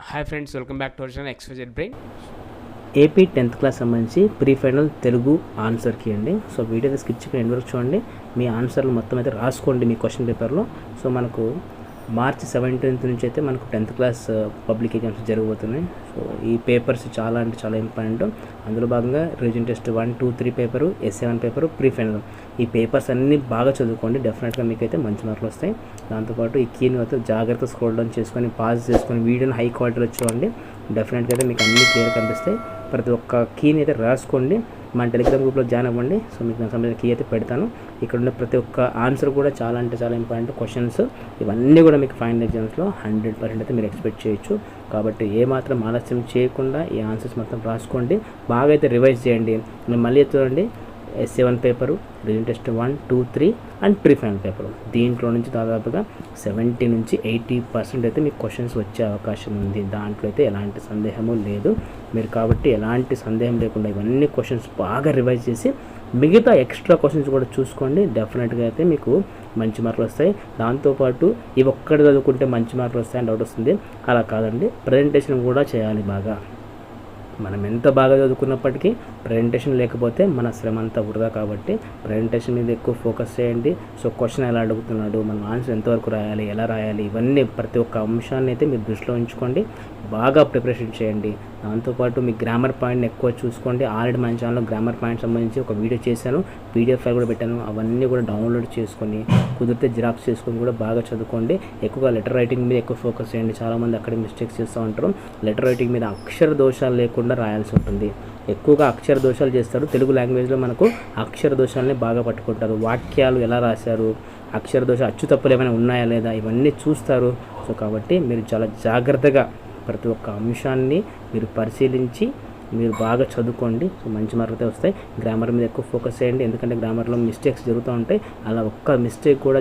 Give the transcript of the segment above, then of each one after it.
Hi friends, welcome back to our channel XYZ brain. AP 10th class సంబంధించి pre final Telugu ఆన్సర్కి అండి. So video skip చేయకుండా end వరకు చూడండి. మీ ఆన్సర్లు మొత్తం అయితే రాసుకోండి మీ క్వశ్చన్ పేపర్లో. సో మనకు మార్చి 17th నుంచి అయితే మనకు 10th క్లాస్ పబ్లిక్ ఎగ్జామ్స్ జరగబోతున్నాయి. సో ఈ పేపర్స్ చాలా అంటే చాలా ఇంపార్టెంట్. అందులో భాగంగా reason test 1, 2, 3 paper, S7 paper, pre final. ఈ పేపర్స్ అన్నీ బాగా చదువుకోండి. డెఫినెట్గా మీకు అయితే మంచి మార్కులు వస్తాయి. దాంతోపాటు ఈ కీని అయితే జాగ్రత్తగా స్క్రోల్ డౌన్ చేసుకొని పాజ్ చేసుకొని వీడియోని హై క్వాలిటీలో చూడండి. డెఫినెట్గా అయితే మీకు అన్ని క్లియర్ కనిపిస్తాయి. ప్రతి ఒక్క కీని అయితే రాసుకోండి. మన టెలిగ్రామ్ గ్రూప్లో జాయిన్ అవ్వండి. సో మీకు దానికి సంబంధించిన కీ అయితే పెడతాను. ఇక్కడ ఉన్న ప్రతి ఒక్క ఆన్సర్ కూడా చాలా అంటే చాలా ఇంపార్టెంట్ క్వశ్చన్స్. ఇవన్నీ కూడా మీకు ఫైనల్ ఎగ్జామ్స్లో 100% అయితే మీరు ఎక్స్పెక్ట్ చేయొచ్చు. కాబట్టి ఏమాత్రం ఆలస్యం చేయకుండా ఈ ఆన్సర్స్ మొత్తం రాసుకోండి. బాగా అయితే రివైజ్ చేయండి. నేను మళ్ళీ చూడండి, S7 paper, reason test 1, 2, 3 and pre final paper. దీంట్లో నుంచి దాదాపుగా 70 నుంచి 80% అయితే మీకు క్వశ్చన్స్ వచ్చే అవకాశం ఉంది. దాంట్లో అయితే ఎలాంటి సందేహము లేదు. మీరు కాబట్టి ఎలాంటి సందేహం లేకుండా ఇవన్నీ క్వశ్చన్స్ బాగా రివైజ్ చేసి మిగతా ఎక్స్ట్రా క్వశ్చన్స్ కూడా చూసుకోండి. డెఫినెట్గా అయితే మీకు మంచి మార్కులు వస్తాయి. దాంతోపాటు ఇవి ఒక్కటి చదువుకుంటే మంచి మార్కులు వస్తాయని డౌట్ వస్తుంది. అలా కాదండి, ప్రజెంటేషన్ కూడా చేయాలి బాగా. మనం ఎంత బాగా చదువుకున్నప్పటికీ ప్రజెంటేషన్ లేకపోతే మన శ్రమ అంతా వృధా. కాబట్టి ప్రజెంటేషన్ మీద ఎక్కువ ఫోకస్ చేయండి. సో క్వశ్చన్ ఎలా అడుగుతున్నాడు, మనం ఆన్సర్ ఎంతవరకు రాయాలి, ఎలా రాయాలి, ఇవన్నీ ప్రతి ఒక్క అంశాన్ని అయితే మీరు దృష్టిలో ఉంచుకోండి. బాగా ప్రిపరేషన్ చేయండి. దాంతోపాటు మీ గ్రామర్ పాయింట్ని ఎక్కువ చూసుకోండి. ఆల్రెడీ మన ఛానల్లో గ్రామర్ పాయింట్ సంబంధించి ఒక వీడియో చేశాను, PDF ఫైల్ కూడా పెట్టాను. అవన్నీ కూడా డౌన్లోడ్ చేసుకొని కుదిరితే జిరాక్స్ చేసుకొని కూడా బాగా చదువుకోండి. ఎక్కువగా లెటర్ రైటింగ్ మీద ఎక్కువ ఫోకస్ చేయండి. చాలామంది అక్కడ మిస్టేక్స్ చేస్తూ ఉంటారు. లెటర్ రైటింగ్ మీద అక్షర దోషాలు లేకుండా రాయాల్సి ఉంటుంది. ఎక్కువగా అక్షర దోషాలు చేస్తారు. తెలుగు లాంగ్వేజ్లో మనకు అక్షర దోషాలని బాగా పట్టుకుంటారు. వాక్యాలు ఎలా రాశారు, అక్షర దోష అచ్చు తప్పులు ఏమైనా ఉన్నాయా లేదా, ఇవన్నీ చూస్తారు. సో కాబట్టి మీరు చాలా జాగ్రత్తగా ప్రతి ఒక్క అంశాన్ని మీరు పరిశీలించి మీరు బాగా చదువుకోండి. సో మంచి మార్కులు అయితే వస్తాయి. గ్రామర్ మీద ఎక్కువ ఫోకస్ చేయండి, ఎందుకంటే గ్రామర్లో మిస్టేక్స్ జరుగుతూ ఉంటాయి. అలా ఒక్క మిస్టేక్ కూడా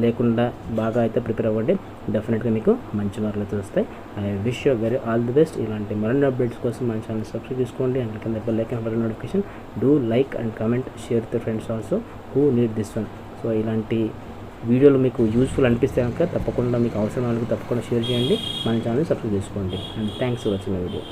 లేకుండా బాగా అయితే ప్రిపేర్ అవ్వండి. డెఫినెట్గా మీకు మంచి మార్కులు అయితే వస్తాయి. I wish you very all the best. ఇలాంటి మరిన్ని అప్డేట్స్ కోసం మన ఛానల్ సబ్స్క్రైబ్ చేసుకోండి. అండ్ కింద like and notification do like and comment share to friends also who need this one. So ఇలాంటి వీడియోలు మీకు యూస్ఫుల్ అనిపిస్తే కనుక తప్పకుండా మీకు అవసరం వాళ్ళకి తప్పకుండా షేర్ చేయండి. మన ఛానల్ సబ్స్క్రైబ్ చేసుకోండి. And thanks for watching my video.